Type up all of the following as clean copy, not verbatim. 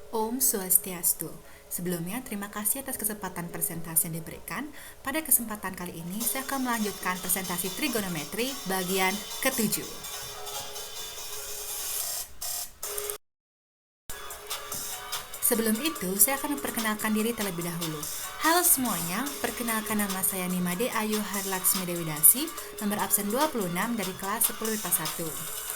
Om Swastiastu. Sebelumnya, terima kasih atas kesempatan presentasi yang diberikan. Pada kesempatan kali ini, saya akan melanjutkan presentasi trigonometri bagian ketujuh. Sebelum itu, saya akan memperkenalkan diri terlebih dahulu. Halo semuanya, perkenalkan nama saya Nimade Ayu Harlaksmi Dewidasi, nomor absen 26 dari kelas 10 IPA 1.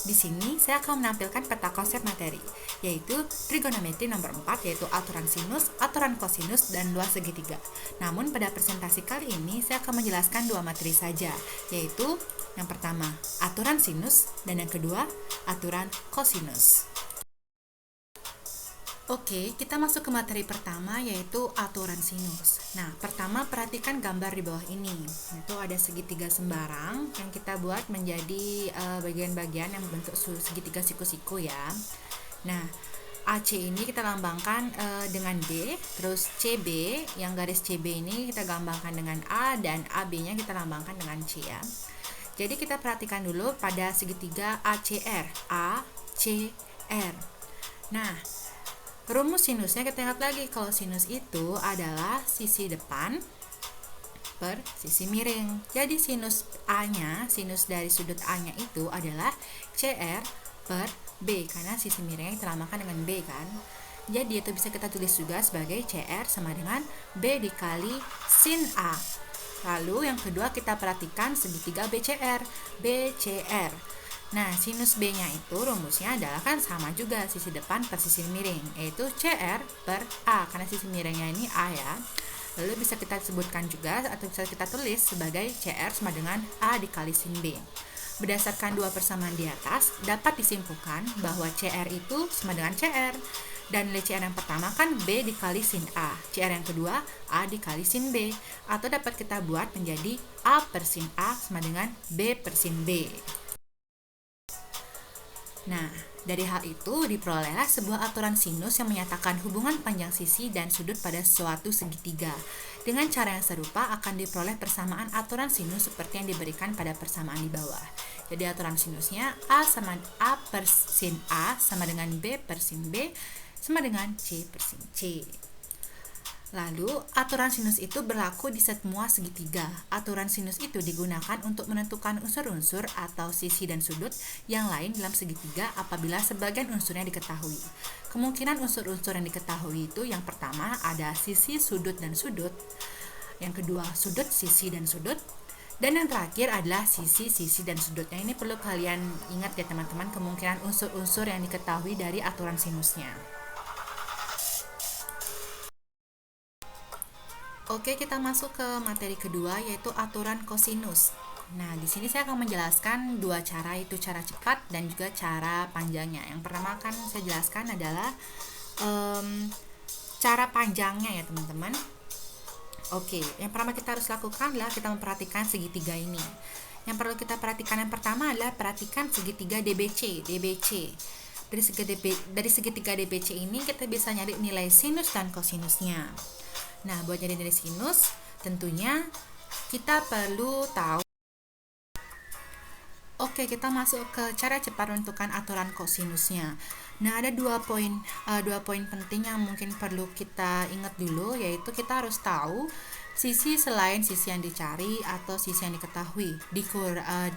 Di sini saya akan menampilkan peta konsep materi, yaitu trigonometri nomor 4, yaitu aturan sinus, aturan kosinus, dan luas segitiga. Namun pada presentasi kali ini saya akan menjelaskan dua materi saja, yaitu yang pertama aturan sinus dan yang kedua aturan kosinus. Oke, kita masuk ke materi pertama, yaitu aturan sinus. Nah, pertama perhatikan gambar di bawah ini. Itu ada segitiga sembarang yang kita buat menjadi bagian-bagian yang berbentuk segitiga siku-siku ya. Nah, AC ini kita lambangkan dengan D, terus CB, yang garis CB ini kita lambangkan dengan A, dan AB-nya kita lambangkan dengan C ya. Jadi kita perhatikan dulu pada segitiga ACR, ACR. Nah, rumus sinusnya kita ingat lagi, kalau sinus itu adalah sisi depan per sisi miring. Jadi sinus A-nya, sinus dari sudut A-nya itu adalah CR per B, karena sisi miringnya kita lambangkan dengan B kan. Jadi itu bisa kita tulis juga sebagai CR sama dengan B dikali sin A. Lalu yang kedua kita perhatikan segitiga BCR, BCR. Nah, sinus B-nya itu rumusnya adalah kan sama juga sisi depan per sisi miring, yaitu CR per A, karena sisi miringnya ini A ya. Lalu bisa kita sebutkan juga atau bisa kita tulis sebagai CR sama dengan A dikali sin B. Berdasarkan dua persamaan di atas, dapat disimpulkan bahwa CR itu sama dengan CR. Dan nilai CR yang pertama kan B dikali sin A, CR yang kedua A dikali sin B. Atau dapat kita buat menjadi A per sin A sama dengan B per sin B. Nah, dari hal itu diperolehlah sebuah aturan sinus yang menyatakan hubungan panjang sisi dan sudut pada suatu segitiga. Dengan cara yang serupa akan diperoleh persamaan aturan sinus seperti yang diberikan pada persamaan di bawah. Jadi aturan sinusnya A per sin A sama dengan B per sin B sama dengan C per sin C. Lalu, aturan sinus itu berlaku di semua segitiga. Aturan sinus itu digunakan untuk menentukan unsur-unsur atau sisi dan sudut yang lain dalam segitiga apabila sebagian unsurnya diketahui. Kemungkinan unsur-unsur yang diketahui itu yang pertama ada sisi, sudut, dan sudut. Yang kedua, sudut, sisi, dan sudut. Dan yang terakhir adalah sisi, sisi, dan sudutnya. Ini perlu kalian ingat ya teman-teman, kemungkinan unsur-unsur yang diketahui dari aturan sinusnya. Oke, kita masuk ke materi kedua, yaitu aturan kosinus. Nah, di sini saya akan menjelaskan dua cara, yaitu cara cepat dan juga cara panjangnya. Yang pertama akan saya jelaskan adalah cara panjangnya ya teman-teman. Oke, yang pertama kita harus lakukan adalah kita memperhatikan segitiga ini. Yang perlu kita perhatikan yang pertama adalah perhatikan segitiga DBC. Dari segitiga DBC ini kita bisa nyari nilai sinus dan kosinusnya. Nah, buat jadi nilai sinus, tentunya kita perlu tahu. Oke, kita masuk ke cara cepat menentukan aturan kosinusnya. Nah, ada dua poin penting yang mungkin perlu kita ingat dulu, yaitu kita harus tahu sisi selain sisi yang dicari atau sisi yang diketahui.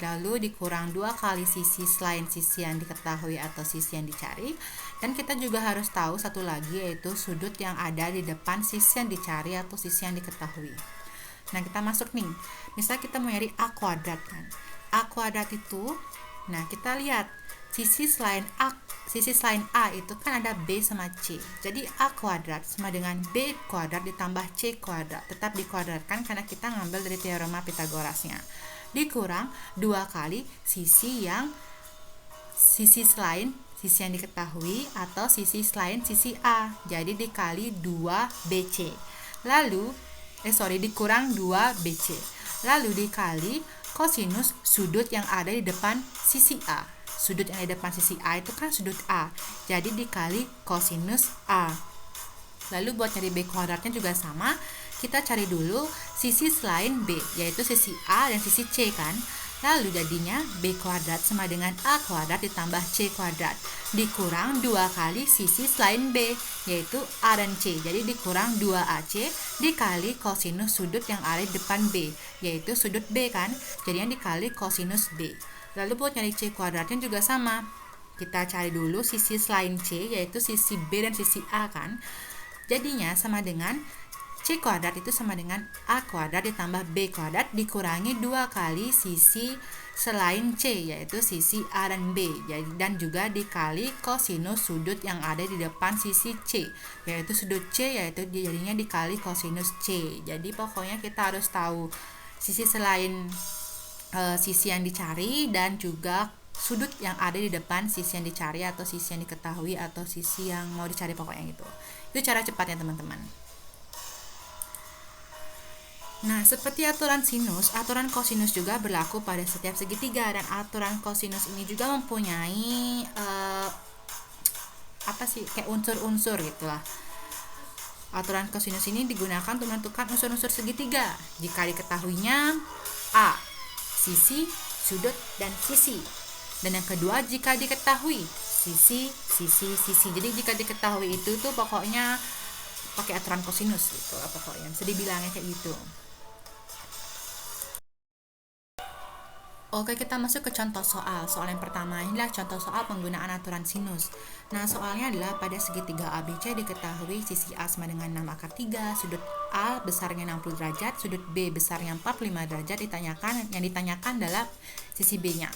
Lalu dikurang 2 kali sisi selain sisi yang diketahui atau sisi yang dicari. Dan kita juga harus tahu satu lagi, yaitu sudut yang ada di depan sisi yang dicari atau sisi yang diketahui. Nah, kita masuk nih. Misalnya kita mau nyari A kuadrat kan. A kuadrat itu, nah kita lihat sisi selain A itu kan ada B sama C. Jadi A kuadrat sama dengan B kuadrat ditambah C kuadrat. Tetap dikuadratkan karena kita ngambil dari teorema Pitagorasnya. Dikurang 2 kali sisi selain sisi yang diketahui atau sisi selain sisi A. Jadi dikali 2BC. Dikurang 2BC. Lalu dikali kosinus sudut yang ada di depan sisi A. Sudut yang ada di depan sisi A itu kan sudut A. Jadi dikali kosinus A. Lalu buat cari B kuadratnya juga sama. Kita cari dulu sisi selain B, yaitu sisi A dan sisi C kan. Lalu jadinya B kuadrat sama dengan A kuadrat ditambah C kuadrat dikurang 2 kali sisi selain B, yaitu A dan C. Jadi dikurang 2AC dikali kosinus sudut yang ada di depan B, yaitu sudut B kan. Jadinya dikali kosinus B. Lalu buat nyari C kuadratnya juga sama. Kita cari dulu sisi selain C, yaitu sisi B dan sisi A kan. Jadinya sama dengan C kuadrat itu sama dengan A kuadrat ditambah B kuadrat dikurangi 2 kali sisi selain C, yaitu sisi A dan B, dan juga dikali kosinus sudut yang ada di depan sisi C, yaitu sudut C, yaitu jadinya dikali kosinus C. Jadi pokoknya kita harus tahu sisi selain sisi yang dicari dan juga sudut yang ada di depan sisi yang dicari atau sisi yang diketahui atau sisi yang mau dicari, pokoknya gitu. Itu cara cepatnya teman-teman. Nah, seperti aturan sinus, aturan kosinus juga berlaku pada setiap segitiga, dan aturan kosinus ini juga mempunyai kayak unsur-unsur gitulah. Aturan kosinus ini digunakan untuk menentukan unsur-unsur segitiga jika diketahuinya A, sisi, sudut, dan sisi. Dan yang kedua jika diketahui sisi, sisi, sisi. Jadi jika diketahui itu tuh pokoknya pakai aturan kosinus gitu lah, pokoknya bisa dibilangnya kayak gitu. Oke, kita masuk ke contoh soal. Soal yang pertama inilah contoh soal penggunaan aturan sinus. Nah, soalnya adalah pada segitiga ABC diketahui sisi A sama dengan 6 akar 3, sudut A besarnya 60 derajat, sudut B besarnya 45 derajat. Yang ditanyakan adalah sisi B-nya.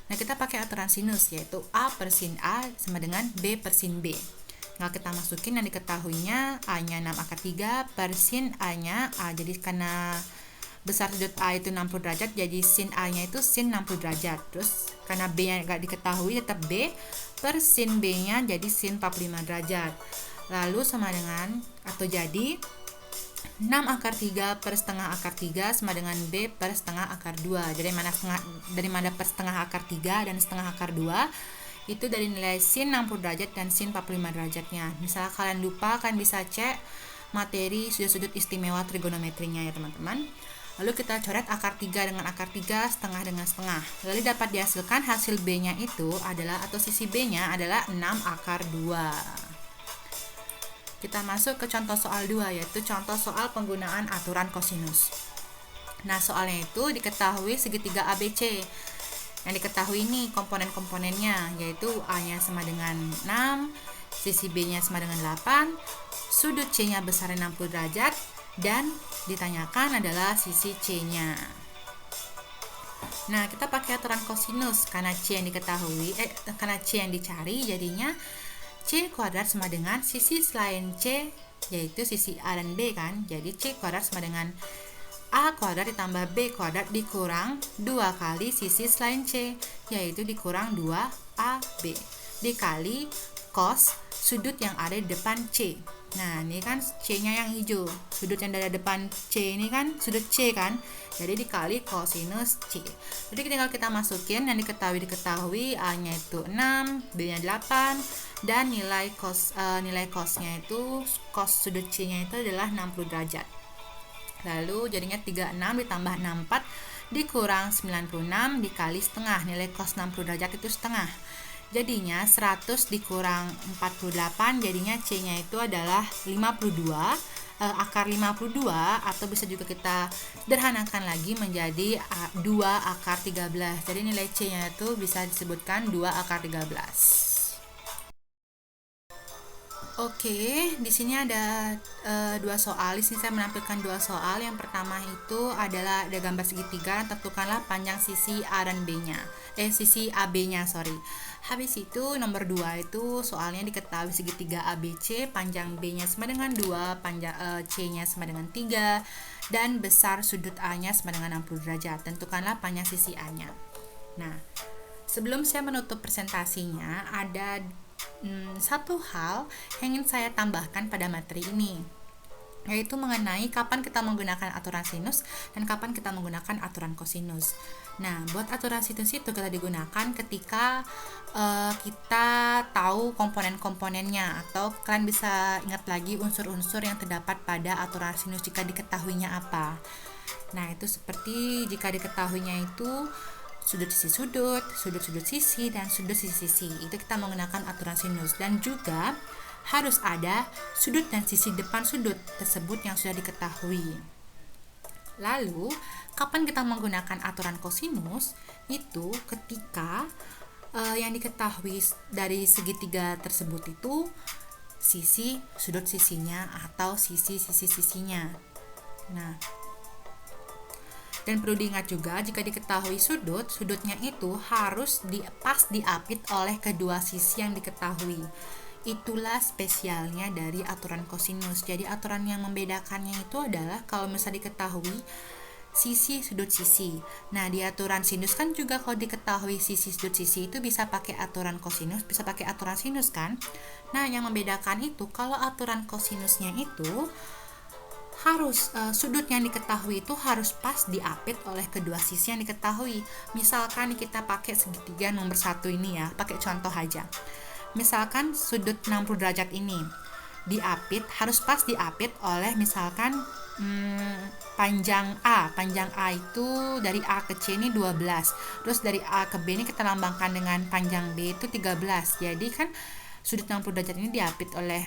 Nah, kita pakai aturan sinus, yaitu A per sin A sama dengan B per sin B. Nah, kita masukin yang diketahuinya A-nya 6 akar 3 per sin A-nya A. Jadi karena besar sudut A itu 60 derajat, jadi sin A-nya itu sin 60 derajat. Terus karena B-nya gak diketahui, tetap B per sin B-nya jadi sin 45 derajat. Lalu sama dengan atau jadi 6 akar 3 per setengah akar 3 sama dengan B per setengah akar 2. Jadi dari mana per setengah akar 3 dan setengah akar 2 itu dari nilai sin 60 derajat dan sin 45 derajatnya. Misalnya kalian lupa, kan bisa cek materi sudut-sudut istimewa trigonometrinya ya teman-teman. Lalu kita coret akar 3 dengan akar 3, setengah dengan setengah. Lalu dapat dihasilkan hasil B-nya itu adalah, atau sisi B-nya adalah 6 akar 2. Kita masuk ke contoh soal 2, yaitu contoh soal penggunaan aturan kosinus. Nah, soalnya itu diketahui segitiga ABC. Yang diketahui ini komponen-komponennya, yaitu A-nya sama dengan 6, sisi B-nya sama dengan 8, sudut C-nya besarnya 60 derajat, dan ditanyakan adalah sisi C-nya. Nah, kita pakai aturan kosinus karena C yang diketahui, karena C yang dicari, jadinya C kuadrat sama dengan sisi selain C, yaitu sisi A dan B kan. Jadi C kuadrat sama dengan A kuadrat ditambah B kuadrat dikurang 2 kali sisi selain C, yaitu dikurang 2AB dikali cos sudut yang ada di depan C. Nah, ini kan C-nya yang hijau. Sudut yang ada di depan C ini kan sudut C kan. Jadi dikali kosinus C. Jadi tinggal kita masukin yang diketahui A-nya itu 6, B-nya 8, dan nilai cosnya itu cos sudut C-nya itu adalah 60 derajat. Lalu jadinya 36 ditambah 64 dikurang 96 dikali setengah. Nilai cos 60 derajat itu setengah. Jadinya 100 dikurang 48, jadinya C-nya itu adalah 52, akar 52, atau bisa juga kita sederhanakan lagi menjadi 2 akar 13. Jadi nilai C-nya itu bisa disebutkan 2 akar 13. Oke, di sini ada dua soal. Di sini saya menampilkan dua soal. Yang pertama itu adalah ada gambar segitiga. Tentukanlah panjang sisi A dan B-nya. Sisi AB-nya, sorry. Habis itu nomor 2 itu soalnya diketahui segitiga ABC, panjang B-nya sama dengan 2, panjang C-nya sama dengan 3, dan besar sudut A-nya sama dengan 60 derajat. Tentukanlah panjang sisi A-nya. Nah, sebelum saya menutup presentasinya, ada satu hal yang ingin saya tambahkan pada materi ini, yaitu mengenai kapan kita menggunakan aturan sinus dan kapan kita menggunakan aturan kosinus. Nah, buat aturan sinus itu kita digunakan ketika kita tahu komponen-komponennya, atau kalian bisa ingat lagi unsur-unsur yang terdapat pada aturan sinus jika diketahuinya apa. Nah, itu seperti jika diketahuinya itu sudut sisi sudut, sudut-sudut sisi, dan sudut sisi-sisi. Itu kita menggunakan aturan sinus. Dan juga harus ada sudut dan sisi depan sudut tersebut yang sudah diketahui. Lalu, kapan kita menggunakan aturan kosinus? Itu ketika yang diketahui dari segitiga tersebut itu sisi sudut sisinya atau sisi-sisi sisinya. Nah, dan perlu diingat juga jika diketahui sudutnya itu harus pas diapit oleh kedua sisi yang diketahui. Itulah spesialnya dari aturan kosinus. Jadi aturan yang membedakannya itu adalah kalau misalnya diketahui sisi sudut sisi. Nah, di aturan sinus kan juga kalau diketahui sisi sudut sisi itu bisa pakai aturan kosinus, bisa pakai aturan sinus kan. Nah, yang membedakan itu kalau aturan kosinusnya itu harus sudut yang diketahui itu harus pas diapit oleh kedua sisi yang diketahui. Misalkan kita pakai segitiga nomor 1 ini ya, pakai contoh aja. Misalkan sudut 60 derajat ini diapit, harus pas diapit oleh misalkan panjang A itu dari A ke C ini 12, terus dari A ke B ini kita lambangkan dengan panjang B itu 13. Jadi kan sudut 60 derajat ini diapit oleh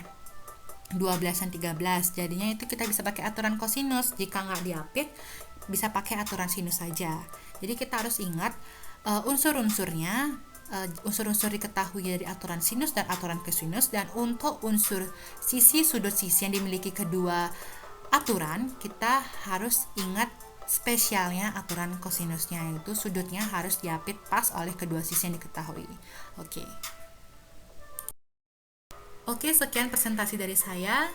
12 dan 13, jadinya itu kita bisa pakai aturan kosinus. Jika nggak diapit bisa pakai aturan sinus saja. Jadi kita harus ingat unsur-unsurnya, unsur-unsur diketahui dari aturan sinus dan aturan kosinus. Dan untuk unsur sisi sudut sisi yang dimiliki kedua aturan, kita harus ingat spesialnya aturan kosinusnya, yaitu sudutnya harus diapit pas oleh kedua sisi yang diketahui. Oke, sekian presentasi dari saya.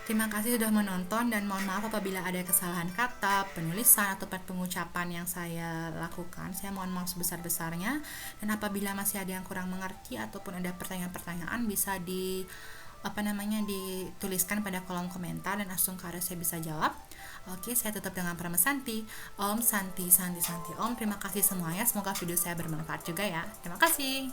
Terima kasih sudah menonton dan mohon maaf apabila ada kesalahan kata, penulisan, atau pengucapan yang saya lakukan. Saya mohon maaf sebesar-besarnya. Dan apabila masih ada yang kurang mengerti ataupun ada pertanyaan-pertanyaan bisa dituliskan pada kolom komentar dan Asungkara saya bisa jawab. Oke, saya tutup dengan Parama Santi. Om Santi Santi Santi Om. Terima kasih semuanya. Semoga video saya bermanfaat juga ya. Terima kasih.